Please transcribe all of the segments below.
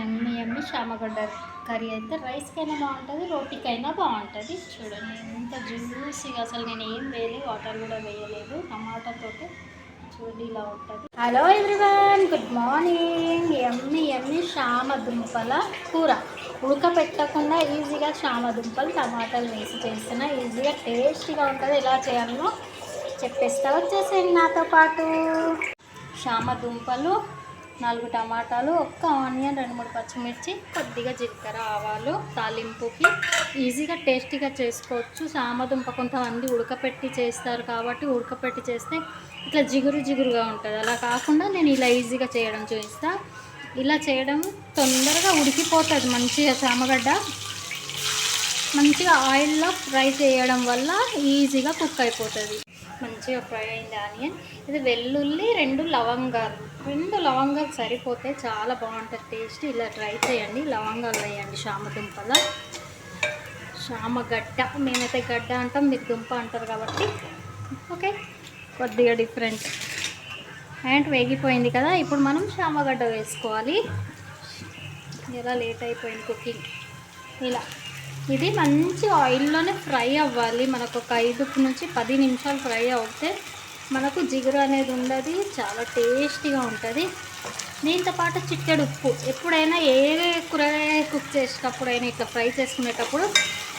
ఎమ్మి ఎమ్మి చామగడ్డ curry అయితే రైస్కైనా బాగుంటుంది, రోటీకైనా బాగుంటుంది. చూడండి ఎంత జ్యూసీగా, అసలు నేను ఏం వేయలేదు, వాటర్ కూడా వేయలేదు, టమాటాతో. చూడండి ఇలా ఉంటుంది. Hello everyone, good morning. ఎమ్మి ఎమ్మి చామదుంపల కూర ఉడకపెట్టకుండా ఈజీగా చామదుంపలు టమాటాలు వేసి చేస్తున్నా. ఈజీగా టేస్టీగా ఉంటుంది. ఎలా చేయాలో చెప్పేస్తా, వచ్చేసేయండి నాతో పాటు. చామదుంపలు, 4 టమాటాలు, 1 ఆనియన్, 2-3 పచ్చిమిర్చి, కొద్దిగా జీలకర్ర, ఆవాలు తాలింపుకి. ఈజీగా టేస్టీగా చేసుకోవచ్చు. చామదుంప కొంతమంది ఉడకపెట్టి చేస్తారు కాబట్టి ఉడకపెట్టి చేస్తే ఇట్లా జిగురు జిగురుగా ఉంటుంది. అలా కాకుండా నేను ఇలా ఈజీగా చేయడం చూపిస్తా. ఇలా చేయడం తొందరగా ఉడికిపోతుంది. మంచిగా చామగడ్డ మంచిగా ఆయిల్లో ఫ్రై చేయడం వల్ల ఈజీగా కుక్ అయిపోతుంది. మంచిగా ఫ్రై అయింది ఆనియన్. ఇది వెల్లుల్లి, 2 లవంగాలు సరిపోతే చాలా బాగుంటుంది టేస్ట్. ఇలా ట్రై చేయండి. లవంగాలు వేయండి చామదుంపల. చామగడ్డ, మేమైతే గడ్డ అంటాం, మీరు దుంప అంటారు కాబట్టి ఓకే, కొద్దిగా డిఫరెంట్. అండ్ వేగిపోయింది కదా, ఇప్పుడు మనం చామగడ్డ వేసుకోవాలి. ఇలా లేట్ అయిపోయింది కుకింగ్. ఇలా ఇది మంచి ఆయిల్లోనే ఫ్రై అవ్వాలి. మనకు ఒక 5 నుంచి 10 నిమిషాలు ఫ్రై అవుతే మనకు జిగురు అనేది ఉండదు, చాలా టేస్టీగా ఉంటుంది. దీంతో పాటు చిటికెడు ఉప్పు. ఎప్పుడైనా ఏ కూరగాయ కుక్ చేసేటప్పుడైనా ఇట్లా ఫ్రై చేసుకునేటప్పుడు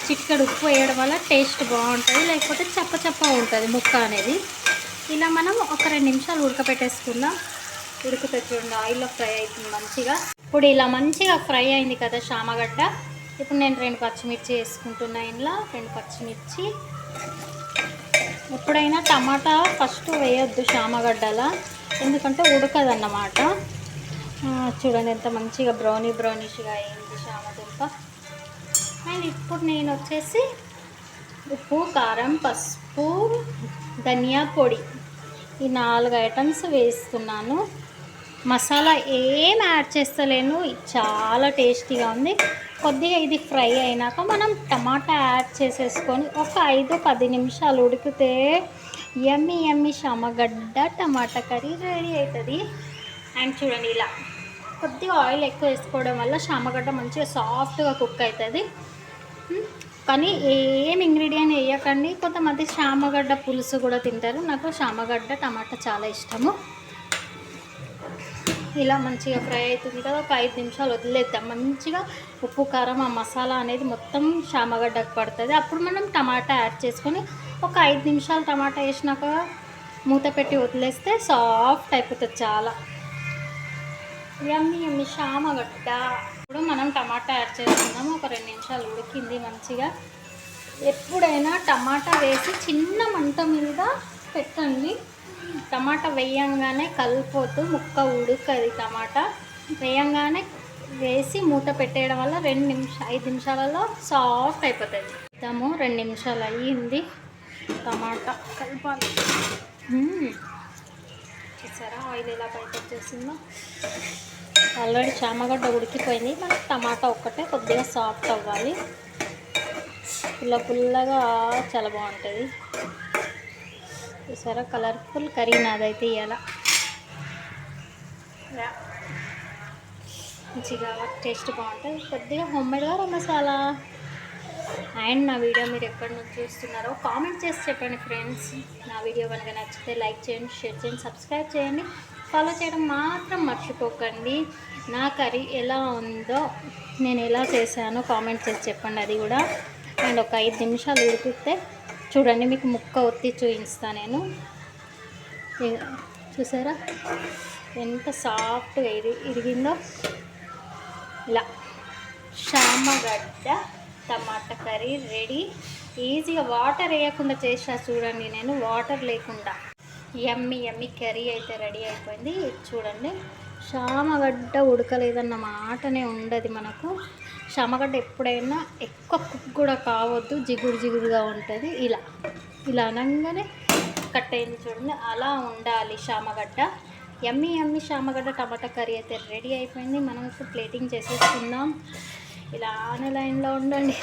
చిటికెడు ఉప్పు వేయడం వల్ల టేస్ట్ బాగుంటుంది, లేకపోతే చప్ప ఉంటుంది ముక్క అనేది. ఇలా మనం ఒక 2 నిమిషాలు ఉడకపెట్టేసుకుందాం. ఉడికితే చూడండి ఆయిల్లో ఫ్రై అవుతుంది మంచిగా. ఇప్పుడు ఇలా మంచిగా ఫ్రై అయింది కదా చామగడ్డ. ఇప్పుడు నేను 2 పచ్చిమిర్చి వేసుకుంటున్నా. ఇంట్లో 2 పచ్చిమిర్చి. ఎప్పుడైనా టమాటా ఫస్ట్ వేయొద్దు చామగడ్డలా, ఎందుకంటే ఉడకదన్నమాట. చూడండి ఎంత మంచిగా బ్రౌనిష్గా అయింది చామదుంప. అండ్ ఇప్పుడు నేను వచ్చేసి ఉప్పు, కారం, పసుపు, ధనియా పొడి, ఈ 4 ఐటమ్స్ వేస్తున్నాను. మసాలా ఏం యాడ్ చేస్తలేను, చాలా టేస్టీగా ఉంది. కొద్దిగా ఇది ఫ్రై అయినాక మనం టమాటా యాడ్ చేసేసుకొని ఒక 5-10 నిమిషాలు ఉడికితే ఎమ్మి ఎమ్మి చామగడ్డ టమాటా కర్రీ రెడీ అవుతుంది. అండ్ చూడండి ఇలా కొద్దిగా ఆయిల్ ఎక్కువ వేసుకోవడం వల్ల చామగడ్డ మంచిగా సాఫ్ట్గా కుక్ అవుతుంది. కానీ ఏం ఇంగ్రీడియంట్ వేయకండి. కొంతమంది చామగడ్డ పులుసు కూడా తింటారు. నాకు చామగడ్డ టమాటా చాలా ఇష్టము. ఇలా మంచిగా ఫ్రై అవుతుంది కదా, ఒక 5 నిమిషాలు వదిలేద్దాం. మంచిగా ఉప్పు, కారం, ఆ మసాలా అనేది మొత్తం చామగడ్డకు పడుతుంది. అప్పుడు మనం టమాటా యాడ్ చేసుకొని ఒక 5 నిమిషాలు టమాటా వేసినాక మూత పెట్టి వదిలేస్తే సాఫ్ట్ అయిపోతుంది చాలా. యమ్మీ యమ్మీ చామగడ్డ. ఇప్పుడు మనం టమాటా యాడ్ చేసుకుందాము. ఒక 2 నిమిషాలు ఉడికింది మంచిగా. ఎప్పుడైనా టమాటా వేసి చిన్న మంట మీద పెట్టండి. టమాటా వేయంగానే కలిపోతూ ముక్క ఉడకది. టమాటా వేయంగానే వేసి మూత పెట్టేయడం వల్ల 5 నిమిషాలలో సాఫ్ట్ అయిపోతుంది. ఇద్దాము. 2 నిమిషాలు అయ్యింది. టమాటా కలపాలి. చూసారా ఆయిల్ ఎలా బయట వచ్చేసిందో. ఆల్రెడీ చామగడ్డ ఉడికిపోయింది. మనకి టమాటా ఒక్కటే కొద్దిగా సాఫ్ట్ అవ్వాలి. పుల్లగా చాలా బాగుంటుంది. చూసారా కలర్ఫుల్ కర్రీ నాదైతే ఇలా మంచిగా టేస్ట్ బాగుంటుంది. కొద్దిగా హోమ్మేడ్గా గరం మసాలా. అండ్ నా వీడియో మీరు ఎక్కడి నుంచి చూస్తున్నారో కామెంట్ చేసి చెప్పండి ఫ్రెండ్స్. నా వీడియో కనుక నచ్చితే లైక్ చేయండి, షేర్ చేయండి, సబ్స్క్రైబ్ చేయండి, ఫాలో చేయడం మాత్రం మర్చిపోకండి. నా కర్రీ ఎలా ఉందో, నేను ఎలా చేశానో కామెంట్ చేసి చెప్పండి అది కూడా. అండ్ ఒక 5 నిమిషాలు ఉడికితే చూడండి, మీకు ముక్క ఒత్తి చూపిస్తా నేను. చూసారా ఎంత సాఫ్ట్గా ఇరిగిందో. ఇలా చామగడ్డ టమాటా కర్రీ రెడీ. ఈజీగా వాటర్ వేయకుండా చేసా చూడండి, నేను వాటర్ లేకుండా. యమ్మీ యమ్మీ కర్రీ అయితే రెడీ అయిపోయింది. చూడండి చామగడ్డ ఉడకలేదన్న మాటనే ఉండదు మనకు. చామగడ్డ ఎప్పుడైనా ఎక్కువ కుక్ కూడా కావద్దు, జిగురుగా ఉంటుంది. ఇలా అనగానే కట్ అయింది చూడండి, అలా ఉండాలి చామగడ్డ. యమ్మీ యమ్మీ చామగడ్డ టమాటా కర్రీ అయితే రెడీ అయిపోయింది. మనం ఇప్పుడు ప్లేటింగ్ చేసేసుకుందాం. ఇలా ఆన్ లైన్లో ఉండండి.